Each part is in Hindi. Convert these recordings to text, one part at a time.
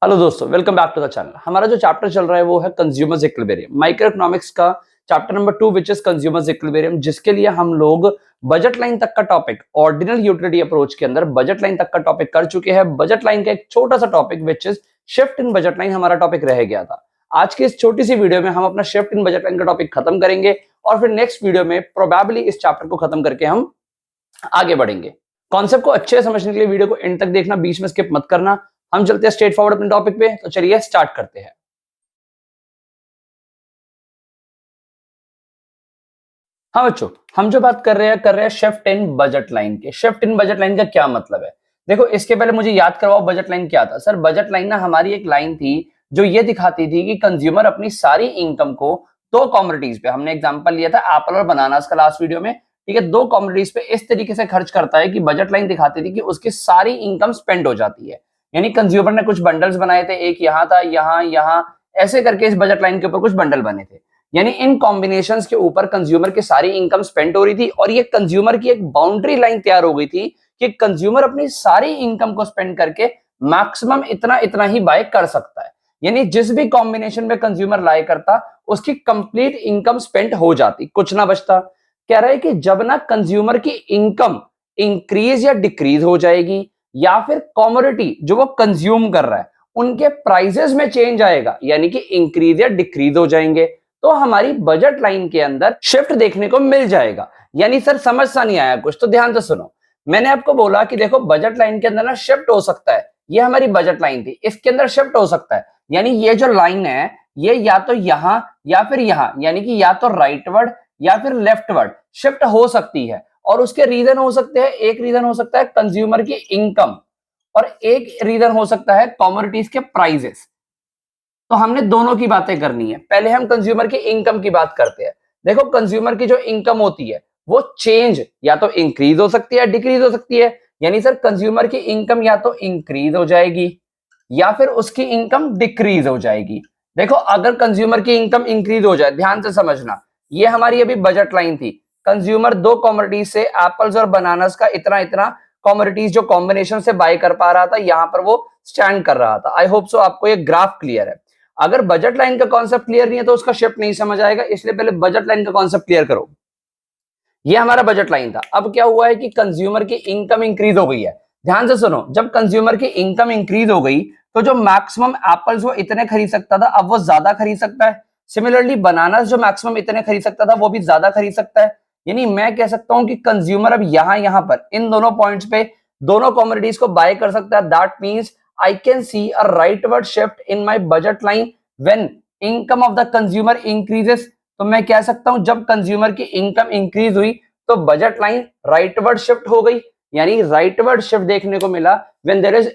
हेलो दोस्तों, welcome back to the channel. हमारा जो चैप्टर चल रहा है वो है कंज्यूमर्स इक्विलिब्रियम, माइक्रो इकोनॉमिक्स का chapter number 2 which is consumer's equilibrium, जिसके लिए हम लोग बजट लाइन तक का टॉपिक ऑर्डिनल यूटिलिटी अप्रोच के अंदर बजट लाइन तक का टॉपिक कर चुके हैं। बजट लाइन का एक छोटा सा topic which is shift in budget line हमारा टॉपिक रह गया था। आज की इस छोटी सी वीडियो में हम अपना शिफ्ट इन बजट लाइन का टॉपिक खत्म करेंगे और फिर नेक्स्ट वीडियो में प्रोबेबली इस चैप्टर को खत्म करके हम आगे बढ़ेंगे। कॉन्सेप्ट को अच्छे से समझने के लिए वीडियो को एंड तक देखना, बीच में स्किप मत करना। हम चलते हैं स्ट्रेट फॉरवर्ड अपने टॉपिक पे, तो चलिए स्टार्ट करते हैं। हाँ बच्चों, हम जो बात कर रहे हैं शिफ्ट इन बजट लाइन के। शिफ्ट इन बजट लाइन का क्या मतलब है? देखो, इसके पहले मुझे याद करवाओ बजट लाइन क्या था। सर, बजट लाइन ना हमारी एक लाइन थी जो ये दिखाती थी कि कंज्यूमर अपनी सारी इनकम को दो कॉमोडिटीज पे, हमने एग्जांपल लिया था एप्पल और बनानास का लास्ट वीडियो में, ठीक है, दो कॉमोडिटीज पे इस तरीके से खर्च करता है कि बजट लाइन दिखाती थी कि उसकी सारी इनकम स्पेंड हो जाती है। यानी कंज्यूमर ने कुछ बंडल्स बनाए थे, एक यहाँ था, यहाँ ऐसे करके इस बजट लाइन के ऊपर कुछ बंडल बने थे। यानी इन कॉम्बिनेशंस के ऊपर कंज्यूमर की सारी इनकम स्पेंड हो रही थी और ये कंज्यूमर की एक बाउंड्री लाइन तैयार हो गई थी कि कंज्यूमर अपनी सारी इनकम को स्पेंड करके मैक्सिमम इतना इतना ही बाय कर सकता है। यानी जिस भी कॉम्बिनेशन में कंज्यूमर लाए करता, उसकी कंप्लीट इनकम स्पेंड हो जाती, कुछ ना बचता। कह रहा है कि जब ना कंज्यूमर की इनकम इंक्रीज या डिक्रीज हो जाएगी, या फिर कॉमोडिटी जो वो कंज्यूम कर रहा है उनके प्राइसेस में चेंज आएगा, यानी कि इंक्रीज या डिक्रीज हो जाएंगे, तो हमारी बजट लाइन के अंदर शिफ्ट देखने को मिल जाएगा। यानी सर समझ सा नहीं आया कुछ, तो ध्यान से सुनो। मैंने आपको बोला कि देखो बजट लाइन के अंदर ना शिफ्ट हो सकता है। ये हमारी बजट लाइन थी, इसके अंदर शिफ्ट हो सकता है। यानी ये जो लाइन है ये या तो यहां या फिर यहां, यानी कि या तो राइटवर्ड या फिर लेफ्टवर्ड शिफ्ट हो सकती है। और उसके रीजन हो सकते हैं, एक रीजन हो सकता है कंज्यूमर की इनकम और एक रीजन हो सकता है कमोडिटीज के प्राइसेस। तो हमने दोनों की बातें करनी है। पहले हम कंज्यूमर की इनकम की बात करते हैं। देखो, कंज्यूमर की जो इनकम होती है वो चेंज या तो इंक्रीज हो सकती है, डिक्रीज हो सकती है। यानी सर कंज्यूमर की इनकम या तो इंक्रीज हो जाएगी या फिर उसकी इनकम डिक्रीज हो जाएगी। देखो, अगर कंज्यूमर की इनकम इंक्रीज हो जाए, ध्यान से समझना, ये हमारी अभी बजट लाइन थी। कंज्यूमर दो कॉमोडिटीज से एप्पल्स और बनानास का इतना इतना कॉमोडिटीज जो कॉम्बिनेशन से बाय कर पा रहा था, यहां पर वो स्टैंड कर रहा था। आई होप सो आपको ये ग्राफ क्लियर है। अगर बजट लाइन का कॉन्सेप्ट क्लियर नहीं है तो उसका शिफ्ट नहीं समझ आएगा, इसलिए पहले बजट लाइन का कॉन्सेप्ट क्लियर करो। ये हमारा बजट लाइन था। अब क्या हुआ है कि कंज्यूमर की इनकम इंक्रीज हो गई है। ध्यान से सुनो, जब कंज्यूमर की इनकम इंक्रीज हो गई तो जो मैक्सिमम एप्पल्स वो इतने खरीद सकता था, अब वो ज्यादा खरीद सकता है। सिमिलरली बनानास जो मैक्सिमम इतने खरीद सकता था, वो भी ज्यादा खरीद सकता है। यानी मैं कह सकता हूं कि कंज्यूमर अब यहां पर इन दोनों पॉइंट्स पे दोनों कमोडिटीज को बाय कर सकता है। That means I can see a rightward shift in my budget line when income of the consumer increases। तो मैं कह सकता हूं जब कंज्यूमर की इनकम इंक्रीज हुई तो बजट लाइन राइटवर्ड शिफ्ट हो गई। यानी राइटवर्ड शिफ्ट देखने को मिला when there is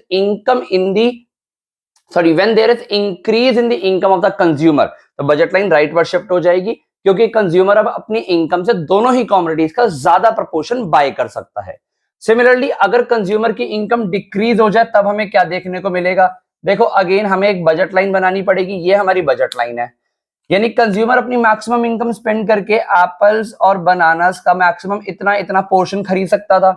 increase in the income of the consumer। तो बजट लाइन राइटवर्ड शिफ्ट हो जाएगी, क्योंकि कंज्यूमर अब अपनी इनकम से दोनों ही कॉमोडिटीज का ज्यादा प्रपोर्शन बाय कर सकता है। सिमिलरली अगर कंज्यूमर की इनकम डिक्रीज हो जाए तब हमें क्या देखने को मिलेगा? देखो, अगेन हमें एक बजट लाइन बनानी पड़ेगी। ये हमारी बजट लाइन है। यानी कंज्यूमर अपनी मैक्सिमम इनकम स्पेंड करके एप्पल्स और बनानास का मैक्सिमम इतना इतना पोर्शन खरीद सकता था।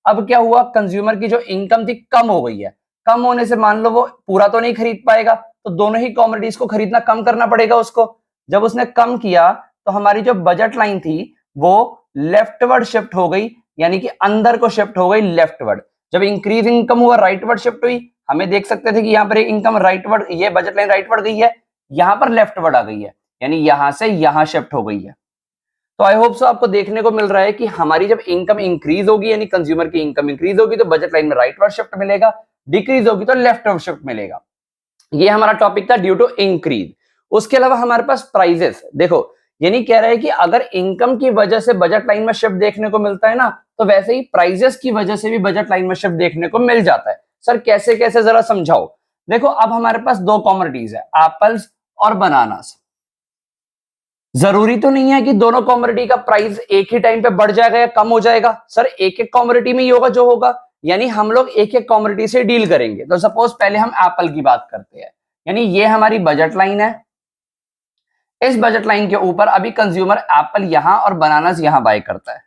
अब क्या हुआ, कंज्यूमर की जो इनकम थी कम हो गई है। कम होने से मान लो वो पूरा तो नहीं खरीद पाएगा, तो दोनों ही कॉमोडिटीज को खरीदना कम करना पड़ेगा उसको। जब उसने कम किया तो हमारी जो बजट लाइन थी वो लेफ्टवर्ड शिफ्ट हो गई, यानी कि अंदर को शिफ्ट हो गई लेफ्टवर्ड। जब इंक्रीज इनकम हुआ राइटवर्ड शिफ्ट हुई। हमें देख सकते थे कि यहाँ पर इनकम राइटवर्ड, ये बजट लाइन राइटवर्ड गई है, यहाँ पर लेफ्टवर्ड आ गई है, यानी यहां से यहां शिफ्ट हो गई है। तो आई होप सो आपको देखने को मिल रहा है कि हमारी जब इनकम इंक्रीज होगी, यानी कंज्यूमर की इनकम इंक्रीज होगी, तो बजट लाइन में राइटवर्ड शिफ्ट मिलेगा, डिक्रीज होगी तो लेफ्टवर्ड शिफ्ट मिलेगा। ये हमारा टॉपिक था ड्यू टू इंक्रीज। उसके अलावा हमारे पास प्राइजेस। देखो, यानी कह रहा है कि अगर इनकम की वजह से बजट लाइन में शिफ्ट देखने को मिलता है ना, तो वैसे ही प्राइजेस की वजह से भी बजट लाइन में शिफ्ट देखने को मिल जाता है। सर कैसे कैसे, जरा समझाओ। देखो, अब हमारे पास दो कॉमोडिटीज है, एप्पल्स और बनानास। जरूरी तो नहीं है कि दोनों कॉमोडिटी का प्राइस एक ही टाइम पे बढ़ जाएगा या कम हो जाएगा। सर एक एक कॉमोडिटी में ही होगा जो होगा, यानी हम लोग एक एक कॉमोडिटी से डील करेंगे। तो सपोज पहले हम एप्पल की बात करते हैं। यानी ये हमारी बजट लाइन है। इस बजट लाइन के ऊपर अभी कंज्यूमर एप्पल यहां और बनानास यहां बाय करता है।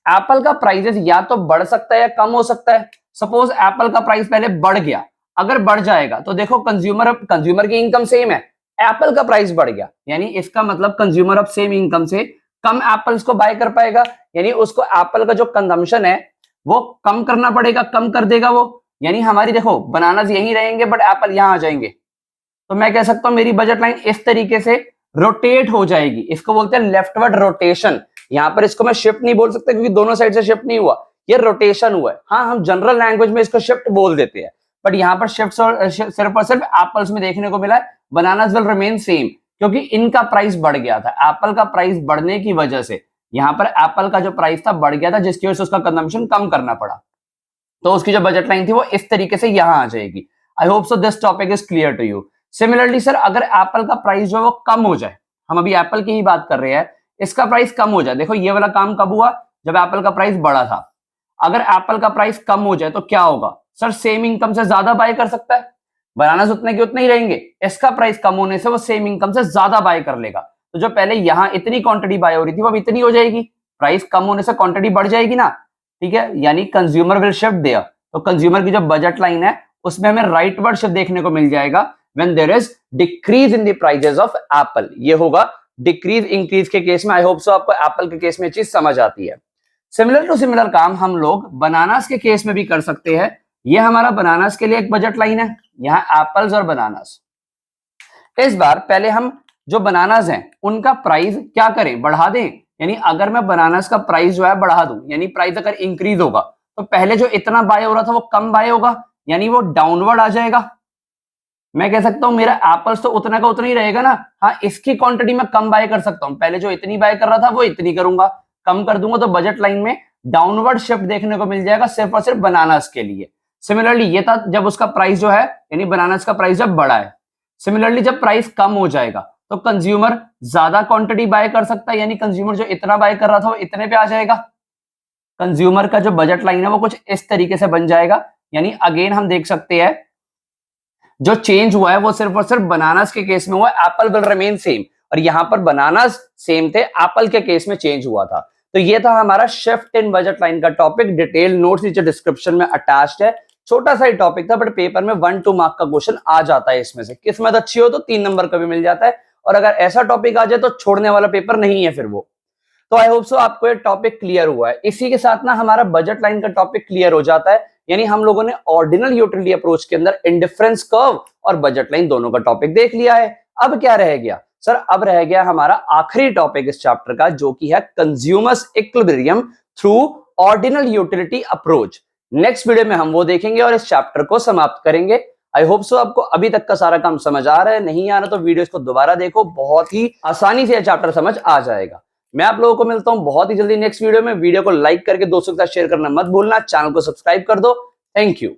एप्पल का प्राइसेस या तो बढ़ सकता है या कम हो सकता है। सपोज एप्पल का प्राइस पहले बढ़ गया, अगर बढ़ जाएगा तो देखो कंज्यूमर की इनकम सेम है, एप्पल का प्राइस बढ़ गया, यानी इसका मतलब कंज्यूमर ऑफ सेम इनकम से कम एप्पल्स को बाय कर पाएगा, यानी उसको एप्पल का जो कंजम्पशन है वो कम करना पड़ेगा, कम कर देगा वो। यानी हमारी देखो बनानास यहीं रहेंगे बट एप्पल यहां आ जाएंगे, तो मैं कह सकता हूं मेरी बजट लाइन इस तरीके से रोटेट हो जाएगी। इसको बोलते हैं लेफ्टवर्ड रोटेशन। यहां पर इसको मैं शिफ्ट नहीं बोल सकता क्योंकि दोनों साइड से शिफ्ट नहीं हुआ, ये रोटेशन हुआ है। हाँ, हम जनरल लैंग्वेज में इसको शिफ्ट बोल देते हैं, बट यहाँ पर शिफ्ट सिर्फ और सिर्फ एप्पल्स में देखने को मिला है। बनानास विल रिमेन सेम क्योंकि इनका प्राइस बढ़ गया था, एप्पल का प्राइस बढ़ने की वजह से यहाँ पर एप्पल का जो प्राइस था बढ़ गया था, जिसकी वजह से उसका कंजम्पशन कम करना पड़ा। तो उसकी जो बजट लाइन थी वो इस तरीके से यहां आ जाएगी। I hope so this topic is clear to you. Similarly sir, अगर एप्पल का प्राइस जो है वो कम हो जाए, हम अभी एप्पल की ही बात कर रहे हैं, इसका प्राइस कम हो जाए। देखो ये वाला काम कब हुआ, जब एप्पल का प्राइस बढ़ा था। अगर एप्पल का प्राइस कम हो जाए तो क्या होगा सर, सेम इनकम से ज्यादा बाय कर सकता है, बनानास उतने के उतने ही रहेंगे। इसका प्राइस कम होने से वो सेम इनकम से ज्यादा बाय कर लेगा, तो जो पहले यहां इतनी क्वांटिटी बाय हो रही थी वो अब इतनी हो जाएगी, प्राइस कम होने से क्वांटिटी बढ़ जाएगी ना, ठीक है। यानी कंज्यूमर विल शिफ्ट देयर, तो कंज्यूमर की जो बजट लाइन है उसमें हमें राइटवर्ड शिफ्ट देखने को मिल जाएगा when there is decrease in the prices of apple. ये होगा डिक्रीज इंक्रीज के केस में। आई होप सो आपको एप्पल के केस में चीज समझ आती है। सिमिलर टू सिमिलर काम हम लोग बनानास के केस में भी कर सकते हैं। ये हमारा बनानास के लिए एक बजट लाइन है, यहाँ एप्पल्स और बनानास। इस बार पहले हम जो बनानास हैं उनका प्राइस क्या करें, बढ़ा दें। यानी अगर मैं बनानास का प्राइस जो है बढ़ा दूं, यानी प्राइस अगर इंक्रीज होगा तो पहले जो इतना बाय हो रहा था वो कम बाय होगा, यानी वो डाउनवर्ड आ जाएगा। मैं कह सकता हूं मेरा एप्पल्स तो उतना का उतना ही रहेगा ना, हाँ इसकी क्वांटिटी में कम बाय कर सकता हूं, पहले जो इतनी बाय कर रहा था वो इतनी करूंगा, कम कर दूंगा तो बजट लाइन में डाउनवर्ड शिफ्ट देखने को मिल जाएगा सिर्फ और सिर्फ बनानास के लिए। सिमिलरली ये था जब उसका प्राइस जो है, यानी बनानास का प्राइस जब बढ़ा है। सिमिलरली जब प्राइस कम हो जाएगा तो कंज्यूमर ज्यादा क्वांटिटी बाय कर सकता है, यानी कंज्यूमर जो इतना बाय कर रहा था वो इतने पे आ जाएगा। कंज्यूमर का जो बजट लाइन है वो कुछ इस तरीके से बन जाएगा। यानी अगेन हम देख सकते हैं जो चेंज हुआ है वो सिर्फ और सिर्फ बनानास के केस में हुआ, एप्पल विल रिमेन सेम, और यहां पर बनानास सेम थे, एप्पल के केस में चेंज हुआ था। तो ये था हमारा शिफ्ट इन बजट लाइन का टॉपिक। डिटेल नोट्स नीचे डिस्क्रिप्शन में अटैच्ड है। छोटा सा ही टॉपिक था बट पेपर में 1-2 मार्क का क्वेश्चन आ जाता है इसमें से। किस्मत अच्छी हो तो 3 नंबर का भी मिल जाता है, और अगर ऐसा टॉपिक आ जाए तो छोड़ने वाला पेपर नहीं है फिर वो। तो आई होप सो आपको ये टॉपिक क्लियर हुआ है। इसी के साथ ना हमारा बजट लाइन का टॉपिक क्लियर हो जाता है। यानी हम लोगों ने ऑर्डिनल यूटिलिटी अप्रोच के अंदर इंडिफरेंस कर्व और बजट लाइन दोनों का टॉपिक देख लिया है। अब क्या रह गया सर, अब रह गया हमारा आखिरी टॉपिक इस चैप्टर का, जो कि है consumer's equilibrium through ordinal utility approach. Next video में हम वो देखेंगे और इस चैप्टर को समाप्त करेंगे। आई होप सो आपको अभी तक का सारा काम समझ आ रहा है। नहीं आ रहा तो वीडियो को दोबारा देखो, बहुत ही आसानी से यह चैप्टर समझ आ जाएगा। मैं आप लोगों को मिलता हूं बहुत ही जल्दी नेक्स्ट वीडियो में। वीडियो को लाइक करके दोस्तों के साथ शेयर करना मत भूलना, चैनल को सब्सक्राइब कर दो। Thank you.